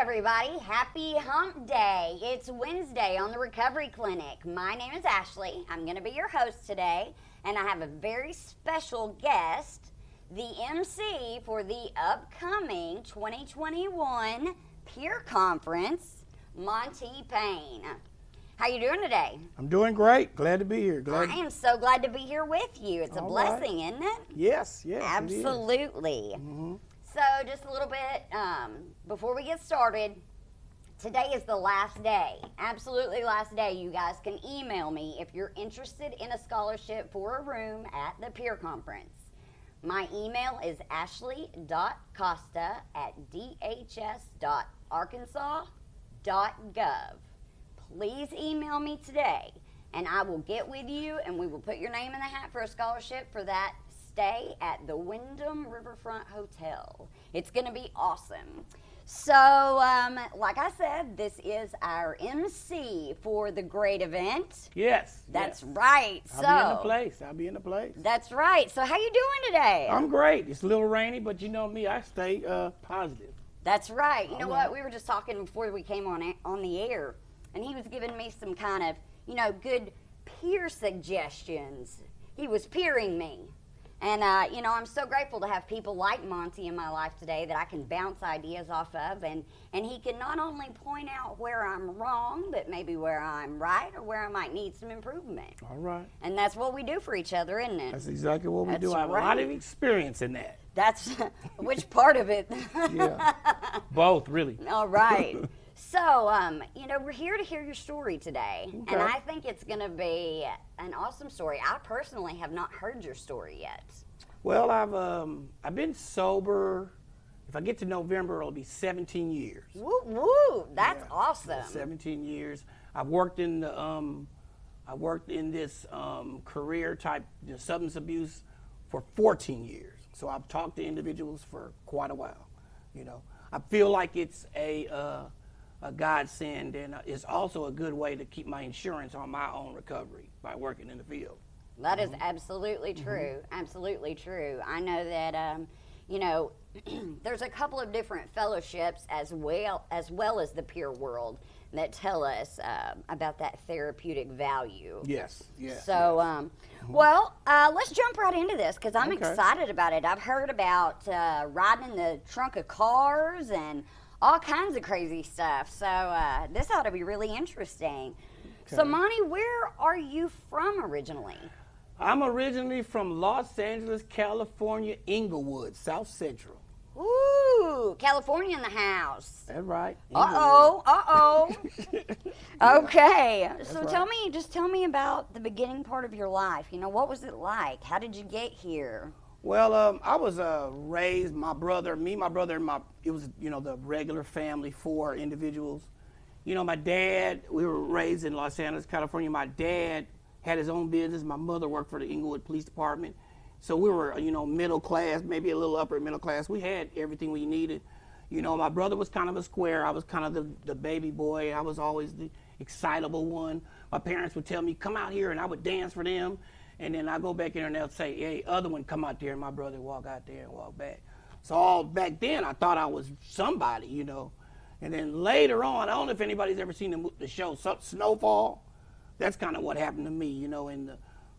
everybody. Happy hump day. It's Wednesday on the Recovery Clinic. My name is Ashley. I'm going to be your host today, and I have a very special guest, the MC for the upcoming 2021 Peer Conference, Monte Payne. How you doing today? I'm doing great. Glad to be here. I am so glad to be here with you. It's a blessing, isn't it? Yes, yes. Absolutely. So just a little bit before we get started, today is the last day, absolutely last day. You guys can email me if you're interested in a scholarship for a room at the Peer Conference. My email is ashley.costa@dhs.arkansas.gov. Please email me today, and I will get with you, and we will put your name in the hat for a scholarship for that stay at the Wyndham Riverfront Hotel. It's going to be awesome. So, like I said, this is our MC for the great event. Yes. That's right. I'll be in the place. That's right. So how you doing today? I'm great. It's a little rainy, but you know me, I stay positive. That's right. You know what? We were just talking before we came on the air, and he was giving me some kind of, good peer suggestions. He was peering me. And, I'm so grateful to have people like Monte in my life today that I can bounce ideas off of. And he can not only point out where I'm wrong, but maybe where I'm right or where I might need some improvement. All right. And that's what we do for each other, isn't it? That's exactly what we do. I have right. a lot of experience in that. That's which part of it? Yeah. Both, really. All right. So, we're here to hear your story today, Okay. and I think it's going to be an awesome story. I personally have not heard your story yet. Well, I've been sober. If I get to November, it'll be 17 years. Woo woo! That's awesome. 17 years. I've worked in this career type substance abuse for 14 years. So I've talked to individuals for quite a while. I feel like it's a godsend, and it's also a good way to keep my insurance on my own recovery by working in the field. That is absolutely true. Absolutely true. I know that, there's a couple of different fellowships as well as the peer world that tell us about that therapeutic value. Yes, yes. So, let's jump right into this because I'm excited about it. I've heard about riding in the trunk of cars and all kinds of crazy stuff. So this ought to be really interesting. Okay. So, Monte, where are you from originally? I'm originally from Los Angeles, California, Inglewood, South Central. Ooh, California in the house. That's right. Uh-oh. Okay. That's so right. tell me about the beginning part of your life. What was it like? How did you get here? Well, I was raised, my brother, and it was, the regular family, 4 individuals. My dad, we were raised in Los Angeles, California. My dad had his own business. My mother worked for the Inglewood Police Department. So we were, middle class, maybe a little upper middle class. We had everything we needed. My brother was kind of a square. I was kind of the baby boy. I was always the excitable one. My parents would tell me, come out here, and I would dance for them. And then I go back in there and they'll say, hey, other one come out there, and my brother would walk out there and walk back. So all back then I thought I was somebody, And then later on, I don't know if anybody's ever seen the show Snowfall. That's kind of what happened to me, and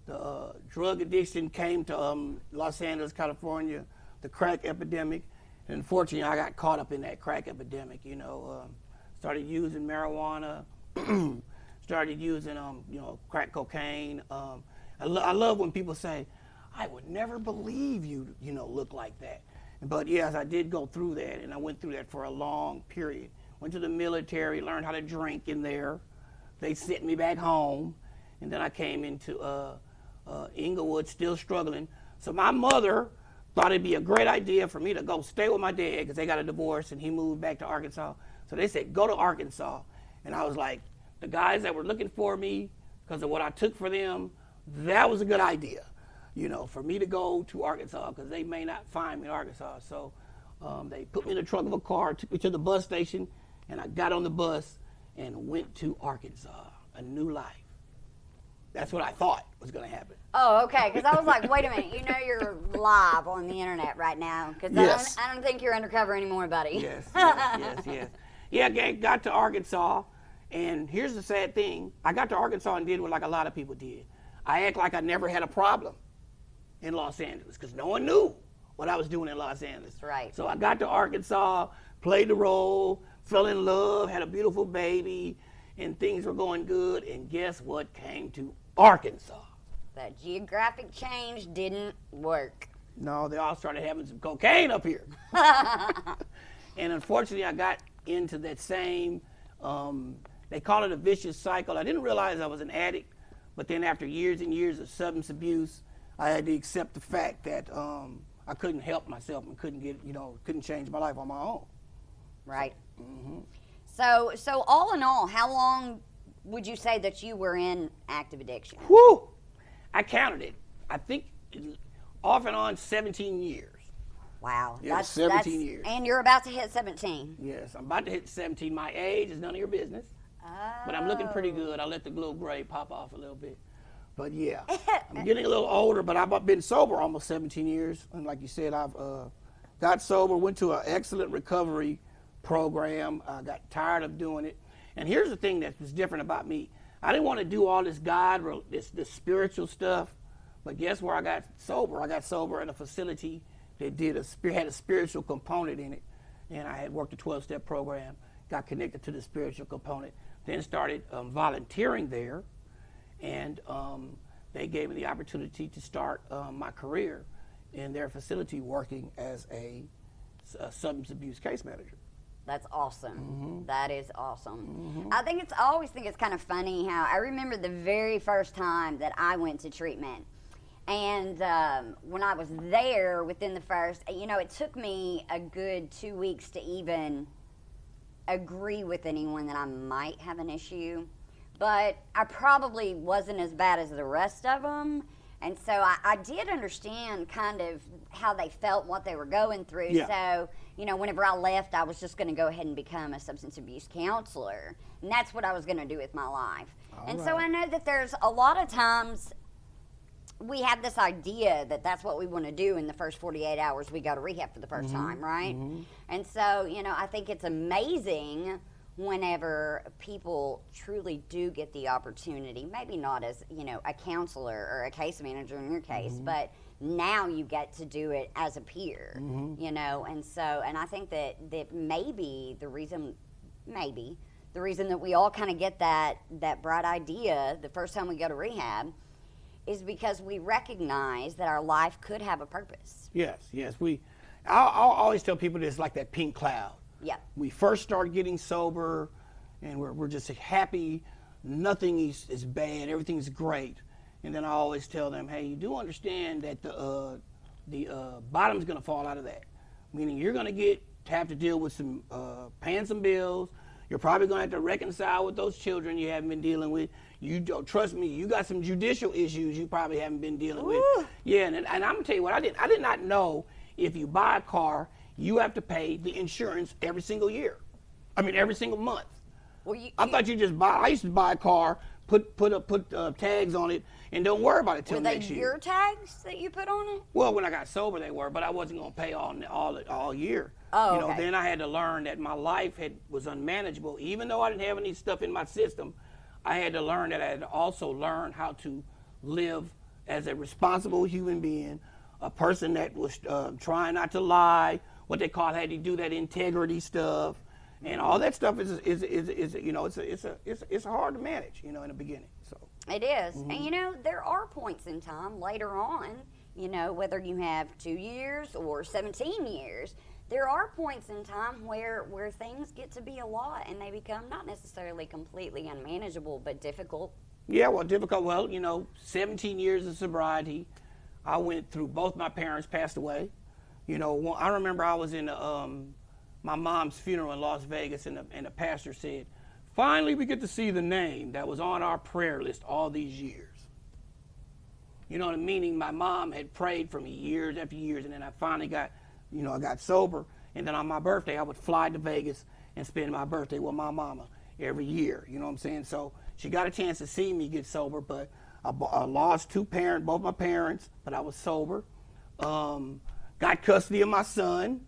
the drug addiction came to Los Angeles, California, the crack epidemic. And unfortunately, I got caught up in that crack epidemic, started using marijuana, started using, crack cocaine. I love when people say, I would never believe you, look like that. But yes, I did go through that, and I went through that for a long period. Went to the military, learned how to drink in there. They sent me back home, and then I came into Inglewood, still struggling. So my mother thought it'd be a great idea for me to go stay with my dad because they got a divorce, and he moved back to Arkansas. So they said, go to Arkansas. And I was like, the guys that were looking for me because of what I took for them, that was a good idea, for me to go to Arkansas because they may not find me in Arkansas. So they put me in the trunk of a car, took me to the bus station, and I got on the bus and went to Arkansas, a new life. That's what I thought was going to happen. Oh, okay, because I was like, wait a minute, you're live on the internet right now, because yes. I don't think you're undercover anymore, buddy. Yes. Yeah, got to Arkansas, and here's the sad thing. I got to Arkansas and did what like a lot of people did. I act like I never had a problem in Los Angeles because no one knew what I was doing in Los Angeles. Right. So I got to Arkansas, played the role, fell in love, had a beautiful baby, and things were going good. And guess what came to Arkansas? That geographic change didn't work. No, they all started having some cocaine up here. And unfortunately, I got into that same, they call it a vicious cycle. I didn't realize I was an addict, but then after years and years of substance abuse, I had to accept the fact that I couldn't help myself and couldn't change my life on my own. Right. So all in all, how long would you say that you were in active addiction? Whew! I counted it. I think off and on 17 years. Wow. Yeah, 17 years. And you're about to hit 17. Yes, I'm about to hit 17. My age is none of your business. Oh. But I'm looking pretty good. I let the little gray pop off a little bit. But yeah, I'm getting a little older, but I've been sober almost 17 years. And like you said, I've got sober, went to an excellent recovery program. I got tired of doing it. And here's the thing that was different about me. I didn't want to do all this this spiritual stuff. But guess where I got sober? I got sober in a facility that had a spiritual component in it. And I had worked a 12-step program, got connected to the spiritual component, then started volunteering there. And they gave me the opportunity to start my career in their facility working as a substance abuse case manager. That's awesome. Mm-hmm. That is awesome. Mm-hmm. I always think it's kind of funny how I remember the very first time that I went to treatment. And when I was there within the first, it took me a good 2 weeks to even agree with anyone that I might have an issue. But I probably wasn't as bad as the rest of them. And so I did understand kind of how they felt, what they were going through. Yeah. So, whenever I left, I was just going to go ahead and become a substance abuse counselor. And that's what I was going to do with my life. So I know that there's a lot of times we have this idea that that's what we want to do in the first 48 hours we go to rehab for the first time, right? Mm-hmm. And so, I think it's amazing whenever people truly do get the opportunity, maybe not as, a counselor or a case manager in your case, but now you get to do it as a peer, and so, and I think that maybe the reason that we all kind of get that bright idea the first time we go to rehab is because we recognize that our life could have a purpose. Yes. I'll always tell people this, like that pink cloud. Yeah. We first start getting sober, and we're just happy. Nothing is bad. Everything's great. And then I always tell them, hey, you do understand that the bottom's going to fall out of that. Meaning you're going to have to deal with some paying some bills. You're probably going to have to reconcile with those children you haven't been dealing with. You don't trust me. You got some judicial issues you probably haven't been dealing with. Yeah, and I'm gonna tell you what I did. I did not know if you buy a car, you have to pay the insurance every single year. I mean, every single month. Well, I thought you just buy. I used to buy a car, put tags on it, and don't worry about it till next year. Were they your tags that you put on it? Well, when I got sober, they were, but I wasn't gonna pay all year. Oh, okay. Then I had to learn that my life was unmanageable. Even though I didn't have any stuff in my system, I had to learn that I had to also learn how to live as a responsible human being, a person that was trying not to lie, what they call had to do that integrity stuff, and all that stuff is it's hard to manage, in the beginning. So it is, and there are points in time later on, whether you have 2 years or 17 years. There are points in time where things get to be a lot and they become not necessarily completely unmanageable, but difficult. Yeah, well, difficult. Well, 17 years of sobriety. I went through, both my parents passed away. I remember I was in my mom's funeral in Las Vegas, and the pastor said, finally we get to see the name that was on our prayer list all these years. Meaning my mom had prayed for me years after years, and then I finally got I got sober, and then on my birthday, I would fly to Vegas and spend my birthday with my mama every year. You know what I'm saying? So she got a chance to see me get sober, but I lost both my parents, but I was sober. Got custody of my son,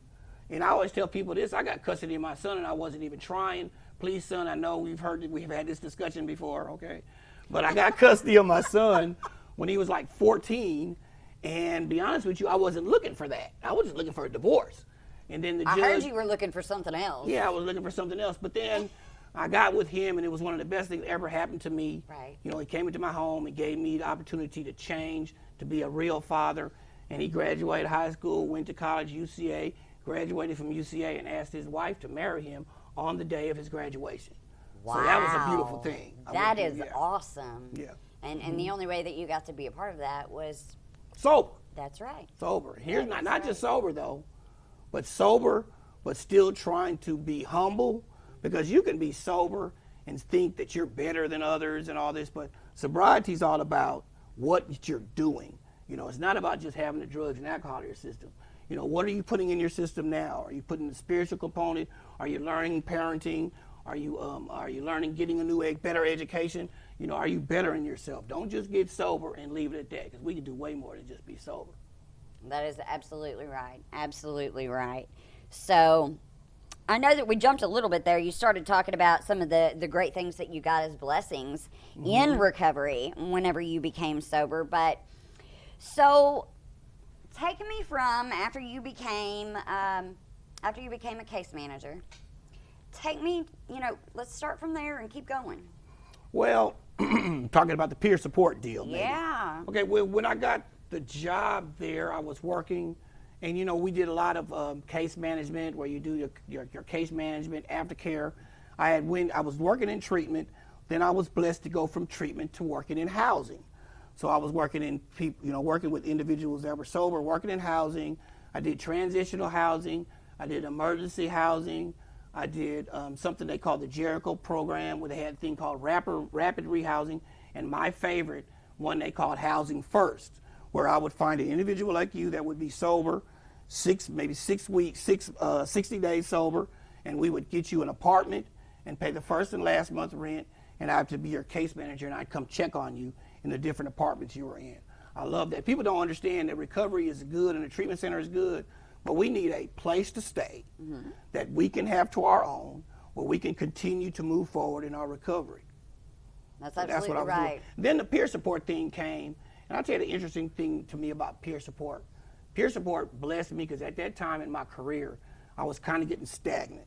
And I always tell people this, I got custody of my son and I wasn't even trying. Please, son, I know we've had this discussion before, okay? But I got custody of my son when he was like 14, and be honest with you, I wasn't looking for that. I was just looking for a divorce. And then the judge, I heard you were looking for something else. Yeah, I was looking for something else. But then I got with him, and it was one of the best things that ever happened to me. Right. You know, he came into my home and gave me the opportunity to change, to be a real father. And he graduated high school, went to college, UCA, graduated from UCA, and asked his wife to marry him on the day of his graduation. Wow. So that was a beautiful thing. That is awesome. Yeah. And the only way that you got to be a part of that was sober. That's right. Sober. Here's not just sober though, but sober, but still trying to be humble, because you can be sober and think that you're better than others and all this, but sobriety is all about what you're doing. You know, it's not about just having the drugs and alcohol in your system. You know, what are you putting in your system now? Are you putting the spiritual component? Are you learning parenting? Are you learning getting a better education? You know, are you bettering yourself? Don't just get sober and leave it at that, because we can do way more than just be sober. That is absolutely right. Absolutely right. So I know that we jumped a little bit there. You started talking about some of the great things that you got as blessings in recovery whenever you became sober. But so take me from after you became a case manager. Take me, you know, let's start from there and keep going. Well, talking about the peer support deal, maybe. Yeah. Okay, well, when I got the job there, I was working, and, you know, we did a lot of case management, where you do your case management, aftercare. I was working in treatment, then I was blessed to go from treatment to working in housing. So I was working in working with individuals that were sober, working in housing. I did transitional housing. I did emergency housing. I did something they called the Jericho program, where they had a thing called rapid rehousing, and my favorite one they called Housing First, where I would find an individual like you that would be sober, 60 days sober, and we would get you an apartment and pay the first and last month rent, and I have to be your case manager, and I'd come check on you in the different apartments you were in. I love that. People don't understand that recovery is good and the treatment center is good, but we need a place to stay that we can have to our own, where we can continue to move forward in our recovery. That's absolutely what I was right. doing. Then the peer support thing came, and I'll tell you the interesting thing to me about peer support. Peer support blessed me, because at that time in my career, I was kind of getting stagnant,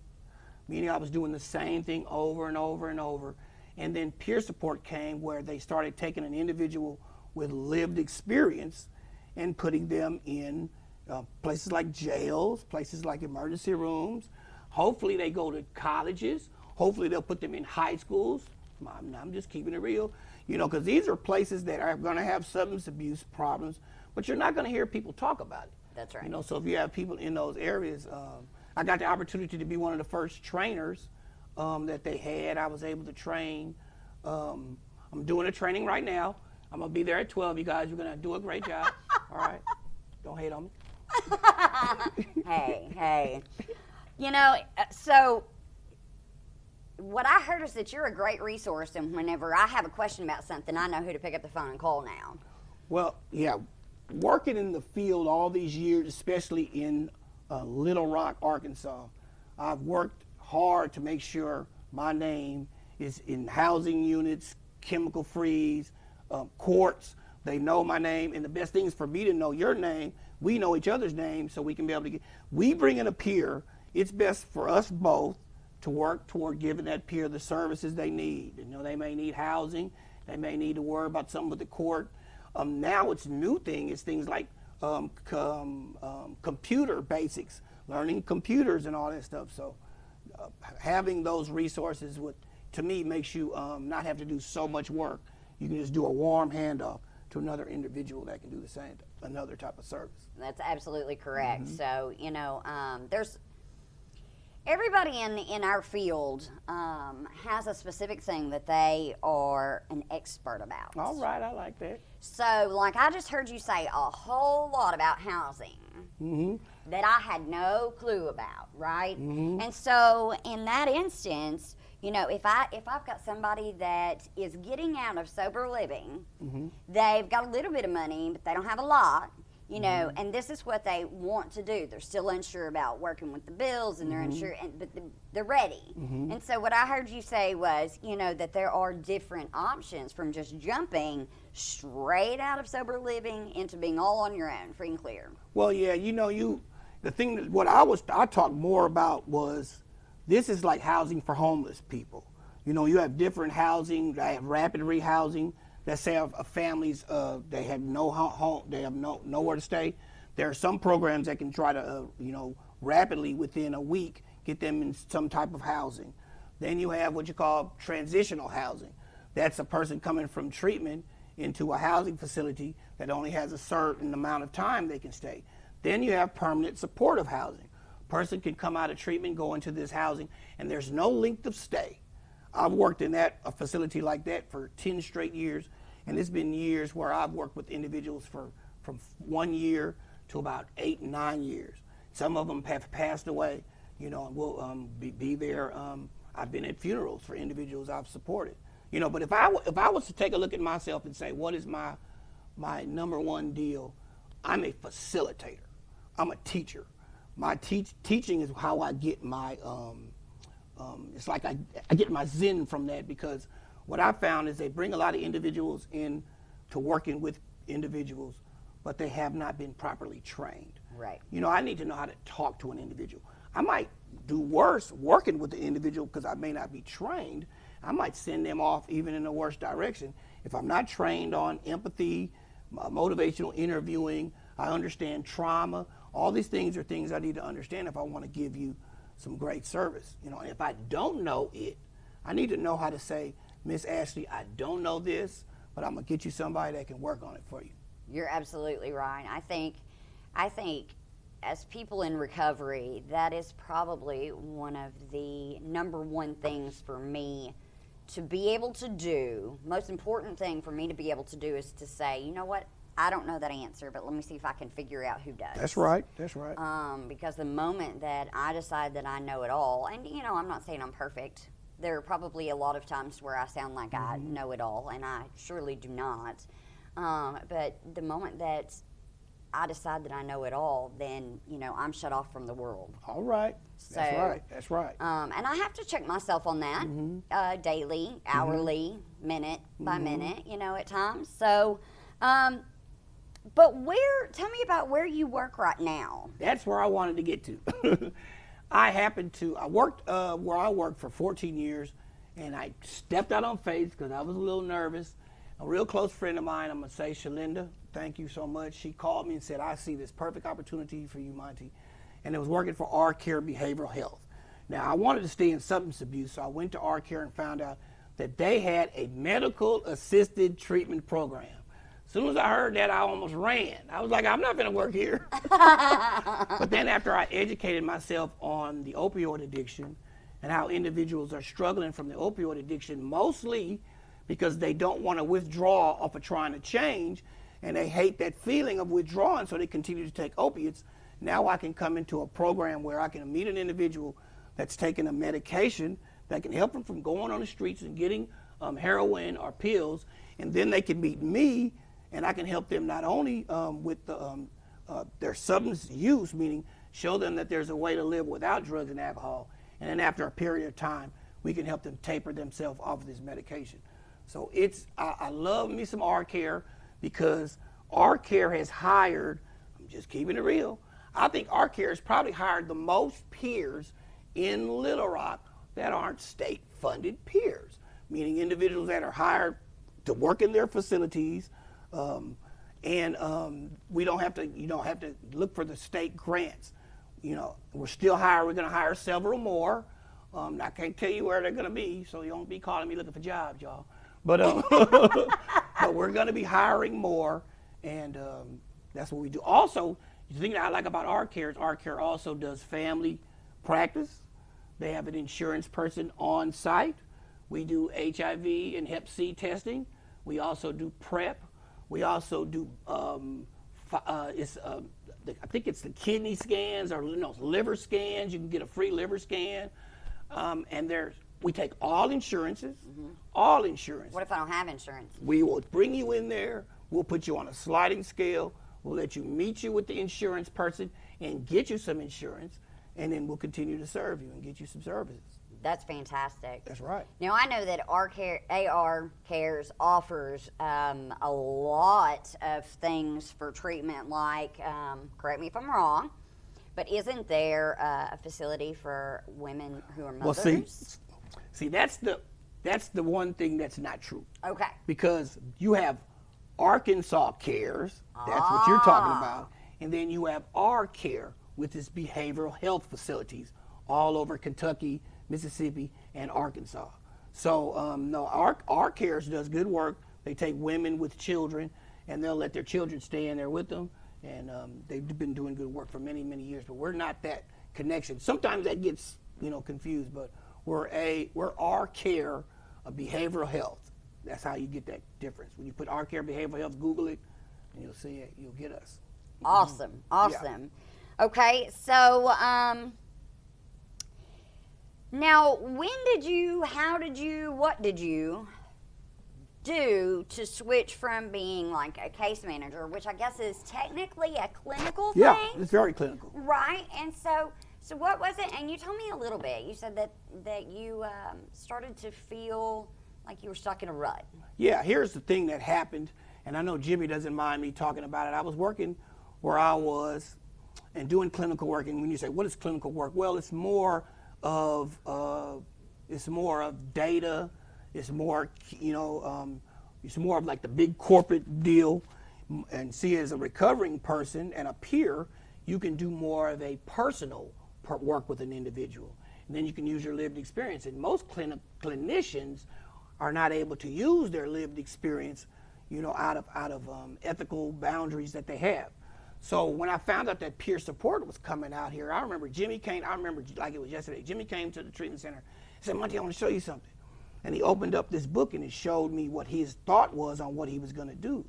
meaning I was doing the same thing over and over and over. And then peer support came, where they started taking an individual with lived experience and putting them in places like jails, places like emergency rooms. Hopefully they go to colleges. Hopefully they'll put them in high schools. I'm just keeping it real, you know, because these are places that are going to have substance abuse problems, but you're not going to hear people talk about it. That's right. You know, so if you have people in those areas, I got the opportunity to be one of the first trainers that they had. I was able to train. I'm doing a training right now. I'm going to be there at 12, you guys. You're going to do a great job. All right? Don't hate on me. Hey. You know, so what I heard is that you're a great resource, and whenever I have a question about something, I know who to pick up the phone and call now. Well, yeah, working in the field all these years, especially in Little Rock, Arkansas, I've worked hard to make sure my name is in housing units, chemical freeze, courts. They know my name, and the best thing is for me to know your name. We know each other's names, so we can be able to we bring in a peer. It's best for us both to work toward giving that peer the services they need. You know, they may need housing. They may need to worry about something with the court. Now it's new thing is things like computer basics, learning computers and all that stuff. So having those resources to me makes you not have to do so much work. You can just do a warm handoff to another individual that can do the same, another type of service. That's absolutely correct. So, you know, there's everybody in our field has a specific thing that they are an expert about. All right, I like that. So, like I just heard you say a whole lot about housing that I had no clue about, right? And so, in that instance, you know, if I've got somebody that is getting out of sober living, they've got a little bit of money, but they don't have a lot. You know, and this is what they want to do. They're still unsure about working with the bills, and they're unsure, but they're ready. And so what I heard you say was, you know, that there are different options from just jumping straight out of sober living into being all on your own, free and clear. Well, yeah, you know, the thing that what I talked more about was, this is like housing for homeless people. You know, you have different housing. They have rapid rehousing. Let's say families, they have no home, they have nowhere to stay. There are some programs that can try to, you know, rapidly within a week get them in some type of housing. Then you have what you call transitional housing. That's a person coming from treatment into a housing facility that only has a certain amount of time they can stay. Then you have permanent supportive housing. A person can come out of treatment, go into this housing, and there's no length of stay. I've worked in a facility like that for 10 straight years, and it's been years where I've worked with individuals from 1 year to about 8, 9 years. Some of them have passed away, you know, and will be there. I've been at funerals for individuals I've supported, you know. But if I was to take a look at myself and say, what is my number one deal? I'm a facilitator. I'm a teacher. My teaching is how I get my it's like I get my zen from that, because what I found is they bring a lot of individuals in to working with individuals, but they have not been properly trained. Right. You know, I need to know how to talk to an individual. I might do worse working with the individual because I may not be trained. I might send them off even in the worst direction. If I'm not trained on empathy, motivational interviewing, I understand trauma. All these things are things I need to understand if I want to give you some great service. You know, and if I don't know it, I need to know how to say, Miss Ashley, I don't know this, but I'm gonna get you somebody that can work on it for you. You're absolutely right. I think as people in recovery, that is probably one of the number one things for me to be able to do. Most important thing for me to be able to do is to say, you know what, I don't know that answer, but let me see if I can figure out who does. That's right. That's right. Because the moment that I decide that I know it all, and you know, I'm not saying I'm perfect. There are probably a lot of times where I sound like I know it all, and I surely do not. But the moment that I decide that I know it all, then, you know, I'm shut off from the world. All right. So, that's right. That's right. And I have to check myself on that daily, hourly, minute by minute, you know, at times. So, but tell me about where you work right now. That's where I wanted to get to. I worked where I worked for 14 years, and I stepped out on faith because I was a little nervous. A real close friend of mine, I'm going to say Shalinda, thank you so much. She called me and said, I see this perfect opportunity for you, Monte. And it was working for R-Care Behavioral Health. Now, I wanted to stay in substance abuse, so I went to R-Care and found out that they had a medical assisted treatment program. As soon as I heard that, I almost ran. I was like, I'm not going to work here. But then after I educated myself on the opioid addiction and how individuals are struggling from the opioid addiction, mostly because they don't want to withdraw off of trying to change, and they hate that feeling of withdrawing, so they continue to take opiates. Now I can come into a program where I can meet an individual that's taking a medication that can help them from going on the streets and getting heroin or pills, and then they can meet me, and I can help them not only with their substance use, meaning show them that there's a way to live without drugs and alcohol, and then after a period of time, we can help them taper themselves off of this medication. So I love me some R-Care, because R-Care has hired, I'm just keeping it real, I think R-Care has probably hired the most peers in Little Rock that aren't state-funded peers, meaning individuals that are hired to work in their facilities, and we don't have to, you don't have to look for the state grants. You know, we're still hiring. We're going to hire several more. I can't tell you where they're going to be, so you won't be calling me looking for jobs, y'all. But but we're going to be hiring more, and that's what we do. Also, the thing that I like about R-Care is R-Care also does family practice. They have an insurance person on site. We do HIV and Hep C testing. We also do PrEP. We also do I think it's the kidney scans, or liver scans. You can get a free liver scan, and we take all insurances, all insurance. What if I don't have insurance? We will bring you in there. We'll put you on a sliding scale. We'll let you meet you with the insurance person and get you some insurance, and then we'll continue to serve you and get you some services. That's fantastic. That's right. Now, I know that AR Cares offers a lot of things for treatment, like, correct me if I'm wrong, but isn't there a facility for women who are mothers? Well, see, that's the one thing that's not true. Okay. Because you have Arkansas Cares, that's what you're talking about, and then you have our Care, which is behavioral health facilities all over Kentucky, Mississippi, and Arkansas. So no, our Cares does good work. They take women with children, and they'll let their children stay in there with them, and they've been doing good work for many, many years. But we're not that connection. Sometimes that gets confused, but we're our Care of behavioral health. That's how you get that difference. When you put our Care behavioral health, Google it, and you'll see it. You'll get us. Awesome, awesome. Yeah. Okay, so now, what did you do to switch from being like a case manager, which I guess is technically a clinical thing? Yeah, it's very clinical. Right, and so what was it? And you told me a little bit. You said that you started to feel like you were stuck in a rut. Yeah, here's the thing that happened, and I know Jimmy doesn't mind me talking about it. I was working where I was and doing clinical work, and when you say, what is clinical work? Well, it's more of data. It's more, it's more of like the big corporate deal. And see, as a recovering person and a peer, you can do more of a personal work with an individual. And then you can use your lived experience. And most clinicians are not able to use their lived experience, out of ethical boundaries that they have. So when I found out that peer support was coming out here, I remember Jimmy came. I remember like it was yesterday. Jimmy came to the treatment center. He said, "Monte, I want to show you something." And he opened up this book and it showed me what his thought was on what he was going to do.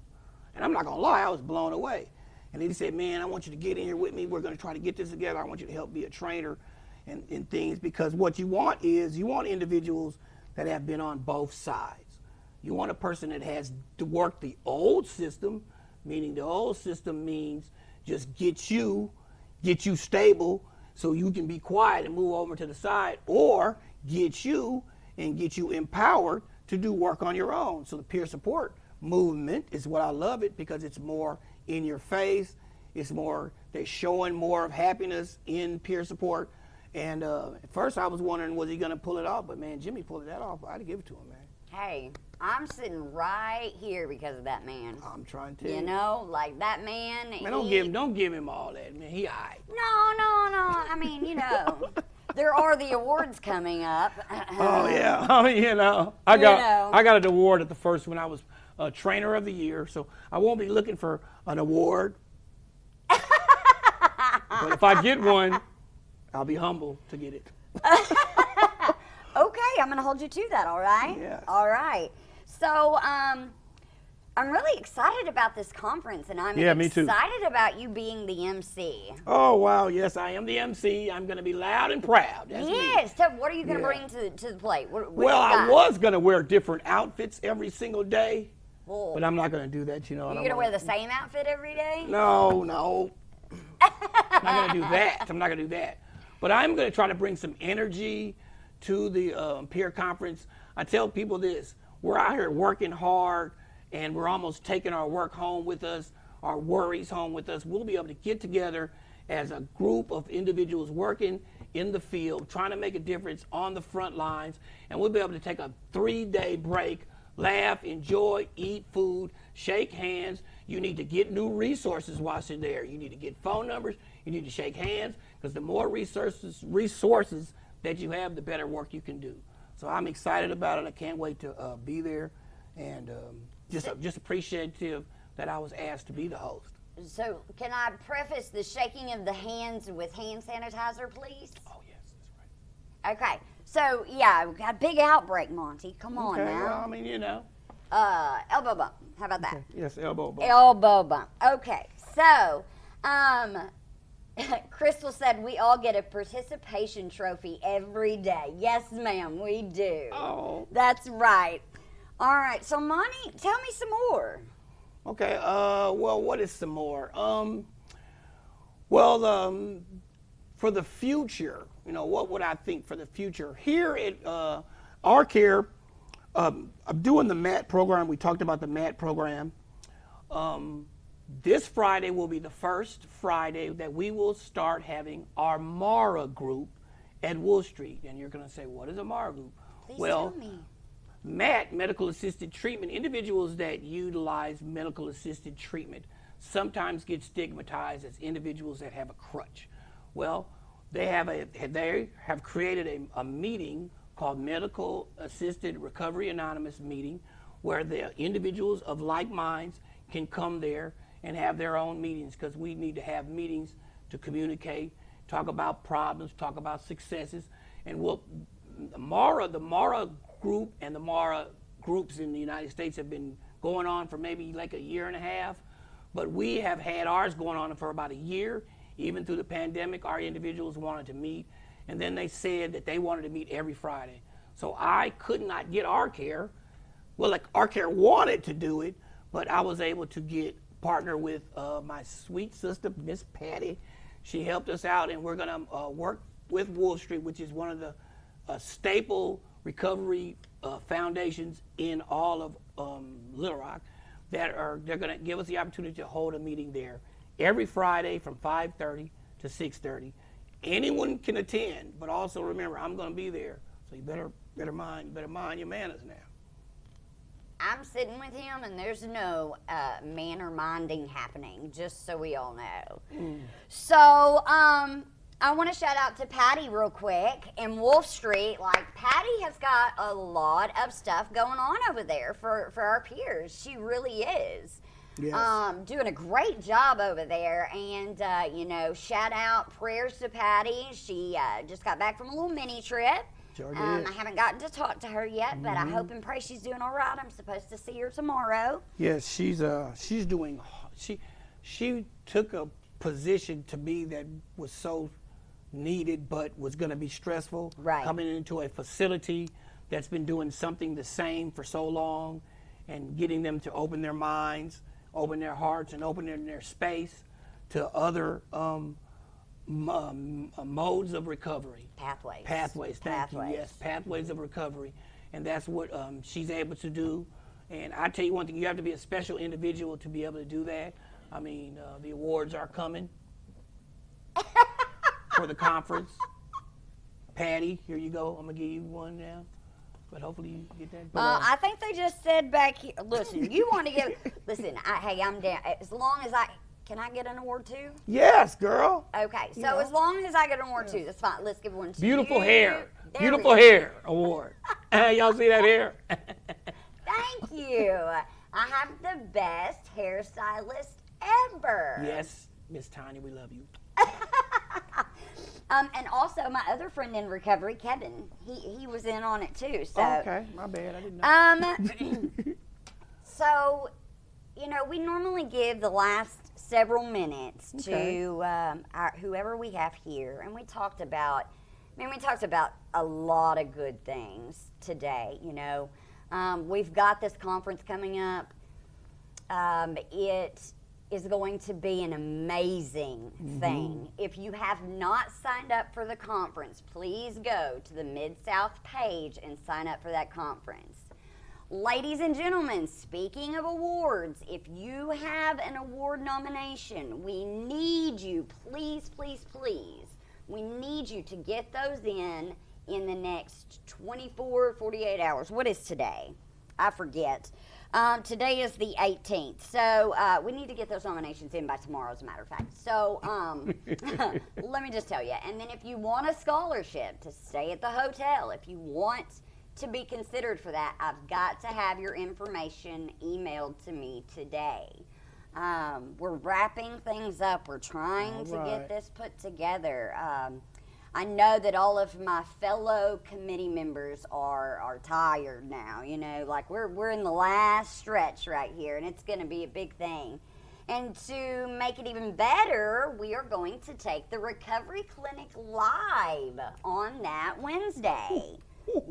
And I'm not going to lie, I was blown away. And he said, "Man, I want you to get in here with me. We're going to try to get this together. I want you to help be a trainer and things, because what you want is individuals that have been on both sides. You want a person that has to work the old system, meaning the old system means just get you stable so you can be quiet and move over to the side, or get you empowered to do work on your own." So the peer support movement is what I love it, because it's more in your face. It's more, they're showing more of happiness in peer support. And at first I was wondering, was he going to pull it off? But man, Jimmy pulled that off. I'd give it to him, man. Hey, I'm sitting right here because of that man. I'm trying to. Like that man. Man, don't give him all that, man. He all right. No. I mean, there are the awards coming up. Oh yeah. I mean, I got an award at the first when I was trainer of the year, so I won't be looking for an award. But if I get one, I'll be humble to get it. Okay, I'm going to hold you to that, all right? Yes. All right. So, I'm really excited about this conference, and I'm excited about you being the MC. Oh, wow, yes, I am the MC. I'm going to be loud and proud. That's yes. me. So what are you going to bring to the plate? Well, I was going to wear different outfits every single day, but I'm not going to do that, You're going to wear the same outfit every day? No. I'm not going to do that. I'm not going to do that. But I'm going to try to bring some energy to the peer conference. I tell people this: we're out here working hard, and we're almost taking our work home with us, our worries home with us. We'll be able to get together as a group of individuals working in the field, trying to make a difference on the front lines, and we'll be able to take a 3-day break, laugh, enjoy, eat food, shake hands. You need to get new resources while you're there. You need to get phone numbers. You need to shake hands, because the more resources that you have, the better work you can do. So I'm excited about it. I can't wait to be there, and just appreciative that I was asked to be the host. So can I preface the shaking of the hands with hand sanitizer, please? Oh, yes, that's right. Okay. So, yeah, we got a big outbreak, Monte. Come on now. Well, I mean, elbow bump. How about that? Okay. Yes, elbow bump. Elbow bump. Okay. So, Crystal said we all get a participation trophy every day. Yes, ma'am, we do. Oh. That's right. All right. So, Monte, tell me some more. Okay. Well, what is some more? For the future, what would I think for the future? Here at our care, I'm doing the MAT program. We talked about the MAT program. This Friday will be the first Friday that we will start having our MARA group at Wolf Street. And you're going to say, what is a MARA group? Please tell me. MAT, medical assisted treatment, individuals that utilize medical assisted treatment sometimes get stigmatized as individuals that have a crutch. Well, they have created a meeting called Medical Assisted Recovery Anonymous meeting, where the individuals of like minds can come there and have their own meetings, because we need to have meetings to communicate, talk about problems, talk about successes. And the MARA group and the MARA groups in the United States have been going on for maybe like a year and a half, but we have had ours going on for about a year. Even through the pandemic, our individuals wanted to meet, and then they said that they wanted to meet every Friday. So I could not get our care. Well, like our care wanted to do it, but I was able to partner with my sweet sister, Miss Patty. She helped us out, and we're gonna work with Wolf Street, which is one of the staple recovery foundations in all of Little Rock. They're gonna give us the opportunity to hold a meeting there every Friday from 5:30 to 6:30. Anyone can attend, but also remember, I'm gonna be there, so you better mind your manners now. I'm sitting with him, and there's no manner minding happening, just so we all know. So, I want to shout out to Patty real quick in Wolf Street. Like, Patty has got a lot of stuff going on over there for our peers. She really is. Yes. Doing a great job over there, and shout out, prayers to Patty. She just got back from a little mini trip. Sure did. I haven't gotten to talk to her yet, but I hope and pray she's doing all right. I'm supposed to see her tomorrow. Yes, she's doing. She took a position to me that was so needed, but was going to be stressful. Right. Coming into a facility that's been doing something the same for so long, and getting them to open their minds, open their hearts, and open their space to other modes of recovery. Pathways. Thank you. Yes, pathways of recovery. And that's what she's able to do. And I tell you one thing, you have to be a special individual to be able to do that. I mean, the awards are coming for the conference. Patty, here you go. I'm going to give you one now. But hopefully you get that. But, I think they just said back here, listen, you want to give, listen, hey, I'm down. As long as can I get an award too? Yes, girl. Okay, so as long as I get an award too, that's fine. Let's give one to Beautiful you. hair. There Beautiful hair award. Y'all see that hair? Thank you. I have the best hairstylist ever. Yes, Miss Tanya, we love you. And also my other friend in recovery, Kevin, he was in on it too. So okay, my bad, I didn't know. So, we normally give the last several minutes to whoever we have here, and we talked about a lot of good things today. We've got this conference coming up. It is going to be an amazing thing. If you have not signed up for the conference, please go to the Mid-South page and sign up for that conference. Ladies and gentlemen, speaking of awards, if you have an award nomination, we need you, please, please, please. We need you to get those in the next 24, 48 hours. What is today? I forget. Today is the 18th, so we need to get those nominations in by tomorrow, as a matter of fact. So let me just tell you. And then if you want a scholarship to stay at the hotel, if you want to be considered for that, I've got to have your information emailed to me today. We're wrapping things up. We're trying to get this put together. I know that all of my fellow committee members are tired now. Like we're in the last stretch right here, and it's going to be a big thing. And to make it even better, we are going to take the Recovery Clinic live on that Wednesday.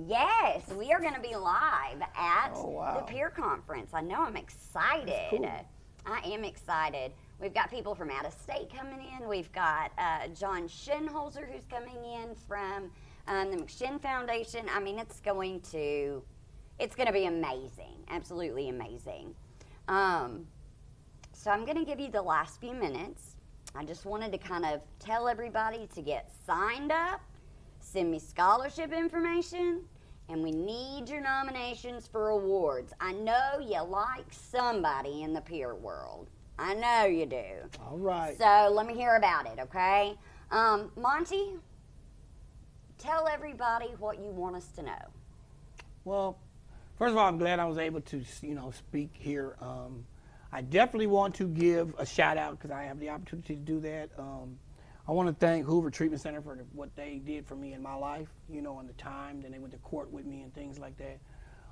Yes, we are going to be live at the peer conference. I know, I'm excited. That's cool. I am excited. We've got people from out of state coming in. We've got John Shinholzer who's coming in from the McShin Foundation. I mean, it's going to be amazing, absolutely amazing. So I'm going to give you the last few minutes. I just wanted to kind of tell everybody to get signed up, send me scholarship information, and we need your nominations for awards. I know you like somebody in the peer world. I know you do. All right. So let me hear about it, okay? Monte, tell everybody what you want us to know. Well, first of all, I'm glad I was able to, speak here. I definitely want to give a shout out because I have the opportunity to do that. I want to thank Hoover Treatment Center for what they did for me in my life, and the time. Then they went to court with me and things like that.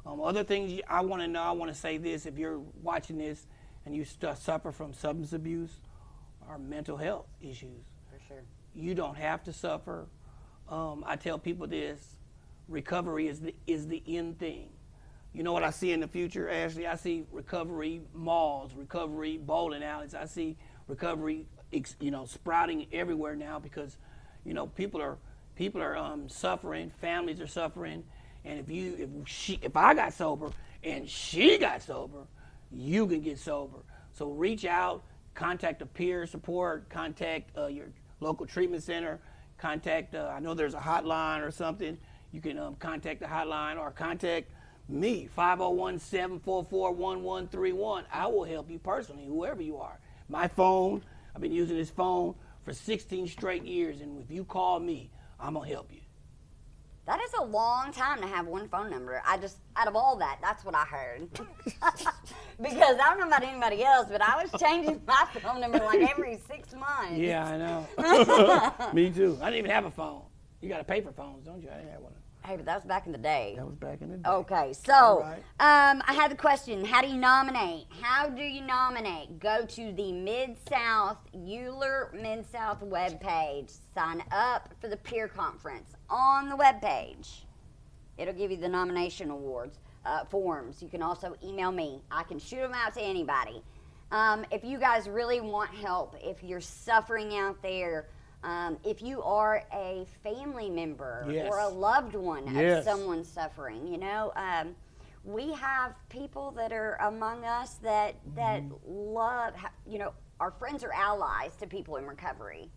Other things I want to know, I want to say this: if you're watching this and you suffer from substance abuse or mental health issues, For sure. you don't have to suffer. I tell people this: recovery is the end thing. You know what I see in the future, Ashley? I see recovery malls, recovery bowling alleys. I see recovery, sprouting everywhere now because, people are suffering, families are suffering, and if I got sober and she got sober, you can get sober. So reach out, contact a peer support, contact your local treatment center, contact. I know there's a hotline or something. You can contact the hotline or contact me, 501-744-1131. I will help you personally, whoever you are. My phone, I've been using this phone for 16 straight years, and if you call me, I'm going to help you. That is a long time to have one phone number. Out of all that, that's what I heard. Because I don't know about anybody else, but I was changing my phone number like every 6 months. Yeah, I know. Me too. I didn't even have a phone. You got a paper phone, don't you? I didn't have one. Hey, but that was back in the day. That was back in the day. Okay, so right. I had the question, how do you nominate? How do you nominate? Go to the Mid-South, Euler Mid-South webpage. Sign up for the peer conference on the webpage. It'll give you the nomination awards forms. You can also email me. I can shoot them out to anybody. If you guys really want help, if you're suffering out there, if you are a family member Yes. or a loved one Yes. of someone suffering, we have people that are among us that love, our friends are allies to people in recovery.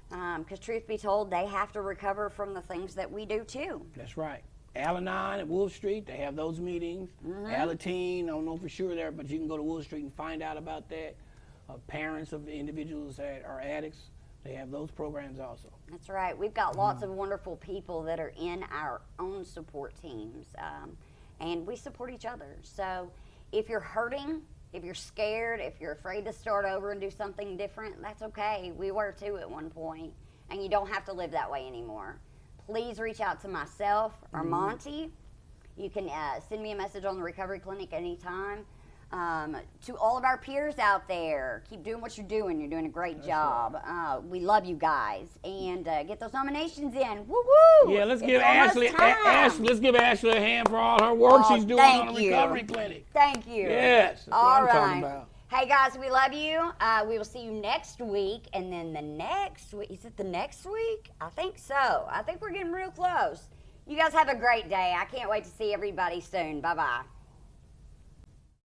Because truth be told, they have to recover from the things that we do too. That's right. Al-Anon at Wolf Street, they have those meetings. Alateen, I don't know for sure there, but you can go to Wolf Street and find out about that. Parents of individuals that are addicts, they have those programs also. That's right. We've got lots of wonderful people that are in our own support teams, and we support each other. So if you're hurting, if you're scared, if you're afraid to start over and do something different, that's okay. We were too at one point, and you don't have to live that way anymore. Please reach out to myself or Monte. You can send me a message on the Recovery Clinic anytime. To all of our peers out there, keep doing what you're doing. You're doing a great job. Right. We love you guys, and get those nominations in. Woo woo! Yeah, let's It's give almost Ashley. time. Let's give Ashley a hand for all her work she's doing on the Recovery Clinic. Thank you. Yes, that's All what I'm right. talking about. Hey guys, we love you. We will see you next week, and then the next week. Is it the next week? I think so. I think we're getting real close. You guys have a great day. I can't wait to see everybody soon. Bye bye.